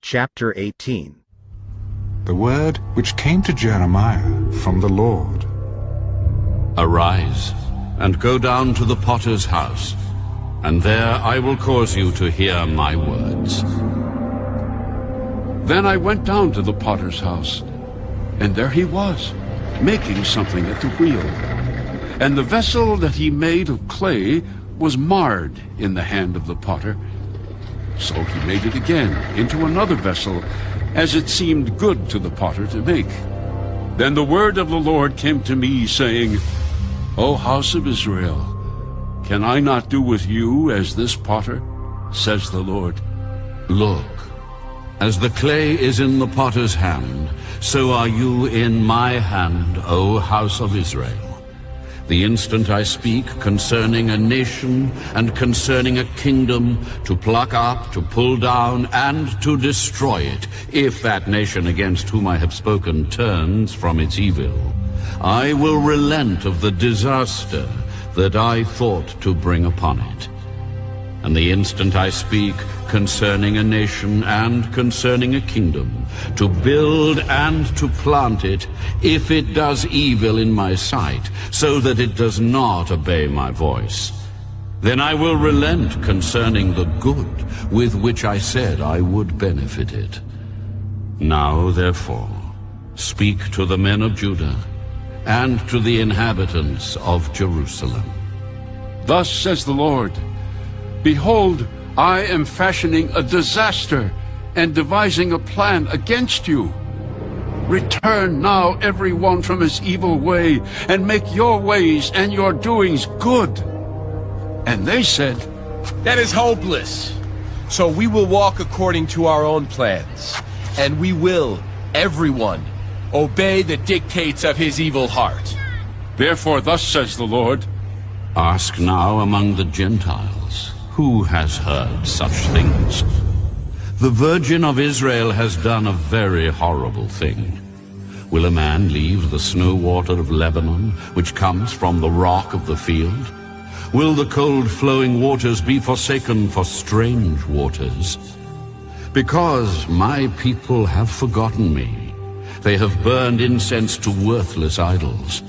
Chapter 18. The word which came to Jeremiah from the Lord. Arise, and go down to the potter's house, and there I will cause you to hear my words. Then I went down to the potter's house, and there he was, making something at the wheel. And the vessel that he made of clay was marred in the hand of the potter. So he made it again into another vessel, as it seemed good to the potter to make. Then the word of the Lord came to me, saying, O house of Israel, can I not do with you as this potter, says the Lord? Look, as the clay is in the potter's hand, so are you in my hand, O house of Israel. The instant I speak concerning a nation and concerning a kingdom, to pluck up, to pull down, and to destroy it, if that nation against whom I have spoken turns from its evil, I will relent of the disaster that I thought to bring upon it. And the instant I speak concerning a nation and concerning a kingdom, to build and to plant it, if it does evil in my sight, so that it does not obey my voice, then I will relent concerning the good with which I said I would benefit it. Now, therefore, speak to the men of Judah and to the inhabitants of Jerusalem. Thus says the Lord, Behold, I am fashioning a disaster and devising a plan against you. Return now every one from his evil way, and make your ways and your doings good. And they said, That is hopeless. So we will walk according to our own plans, and we will, everyone, obey the dictates of his evil heart. Therefore thus says the Lord, Ask now among the Gentiles, who has heard such things? The Virgin of Israel has done a very horrible thing. Will a man leave the snow water of Lebanon, which comes from the rock of the field? Will the cold flowing waters be forsaken for strange waters? Because my people have forgotten me, they have burned incense to worthless idols,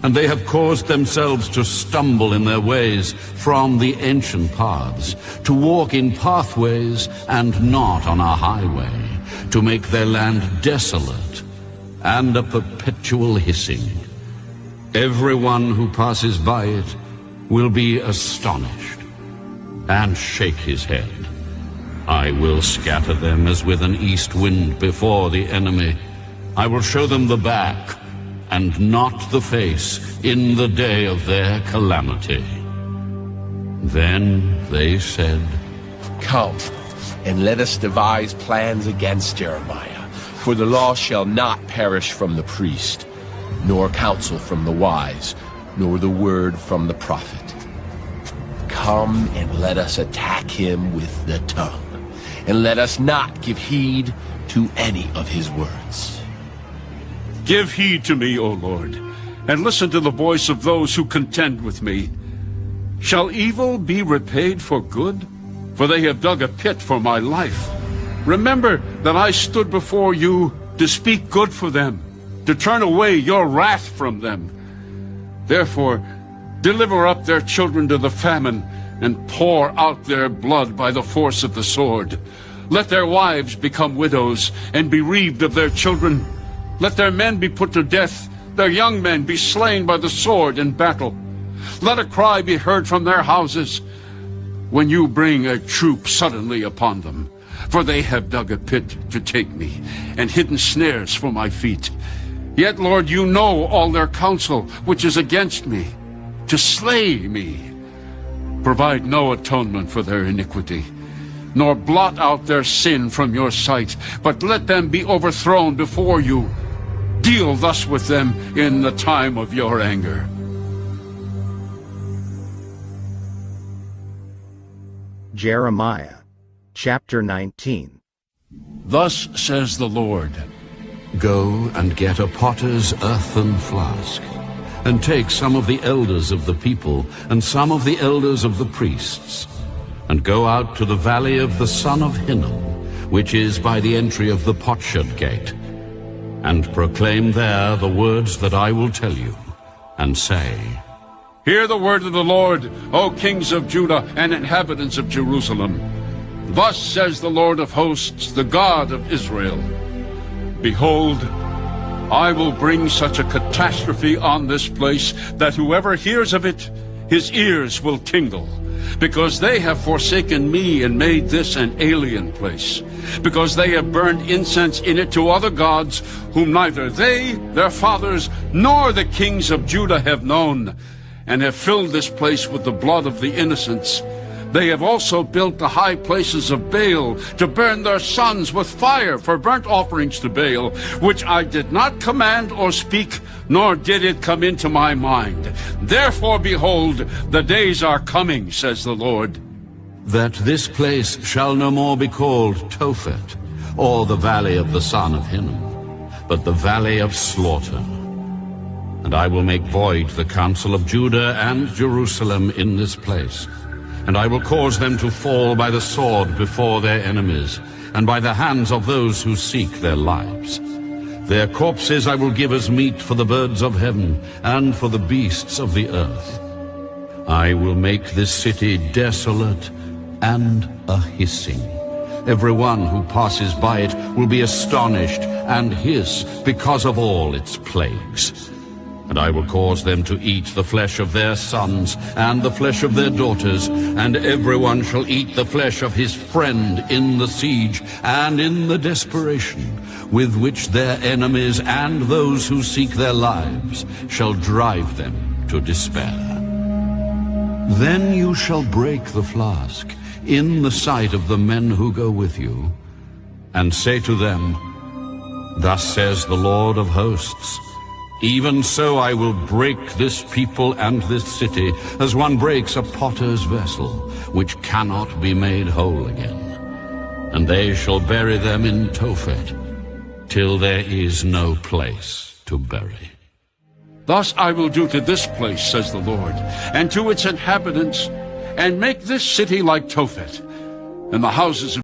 and they have caused themselves to stumble in their ways from the ancient paths, to walk in pathways and not on a highway, to make their land desolate and a perpetual hissing. Everyone who passes by it will be astonished and shake his head. I will scatter them as with an east wind before the enemy. I will show them the back and not the face in the day of their calamity. Then they said, Come, and let us devise plans against Jeremiah, for the law shall not perish from the priest, nor counsel from the wise, nor the word from the prophet. Come and let us attack him with the tongue, and let us not give heed to any of his words. Give heed to me, O Lord, and listen to the voice of those who contend with me. Shall evil be repaid for good? For they have dug a pit for my life. Remember that I stood before you to speak good for them, to turn away your wrath from them. Therefore, deliver up their children to the famine, and pour out their blood by the force of the sword. Let their wives become widows, and bereaved of their children. Let their men be put to death, their young men be slain by the sword in battle. Let a cry be heard from their houses when you bring a troop suddenly upon them. For they have dug a pit to take me, and hidden snares for my feet. Yet, Lord, you know all their counsel, which is against me, to slay me. Provide no atonement for their iniquity, nor blot out their sin from your sight, but let them be overthrown before you. Deal thus with them in the time of your anger. Jeremiah, chapter 19. Thus says the Lord, Go and get a potter's earthen flask, and take some of the elders of the people and some of the elders of the priests, and go out to the valley of the son of Hinnom, which is by the entry of the potsherd gate, and proclaim there the words that I will tell you, and say, Hear the word of the Lord, O kings of Judah and inhabitants of Jerusalem. Thus says the Lord of hosts, the God of Israel. Behold, I will bring such a catastrophe on this place that whoever hears of it, his ears will tingle. Because they have forsaken me and made this an alien place. Because they have burned incense in it to other gods, whom neither they, their fathers, nor the kings of Judah have known, and have filled this place with the blood of the innocents. They have also built the high places of Baal, to burn their sons with fire for burnt offerings to Baal, which I did not command or speak, nor did it come into my mind. Therefore, behold, the days are coming, says the Lord, that this place shall no more be called Tophet, or the valley of the son of Hinnom, but the valley of slaughter. And I will make void the counsel of Judah and Jerusalem in this place. And I will cause them to fall by the sword before their enemies, and by the hands of those who seek their lives. Their corpses I will give as meat for the birds of heaven, and for the beasts of the earth. I will make this city desolate and a hissing. Every one who passes by it will be astonished and hiss because of all its plagues. And I will cause them to eat the flesh of their sons and the flesh of their daughters, and everyone shall eat the flesh of his friend in the siege and in the desperation with which their enemies and those who seek their lives shall drive them to despair. Then you shall break the flask in the sight of the men who go with you, and say to them, Thus says the Lord of hosts, Even so I will break this people and this city, as one breaks a potter's vessel, which cannot be made whole again. And they shall bury them in Tophet, till there is no place to bury. Thus I will do to this place, says the Lord, and to its inhabitants, and make this city like Tophet, and the houses of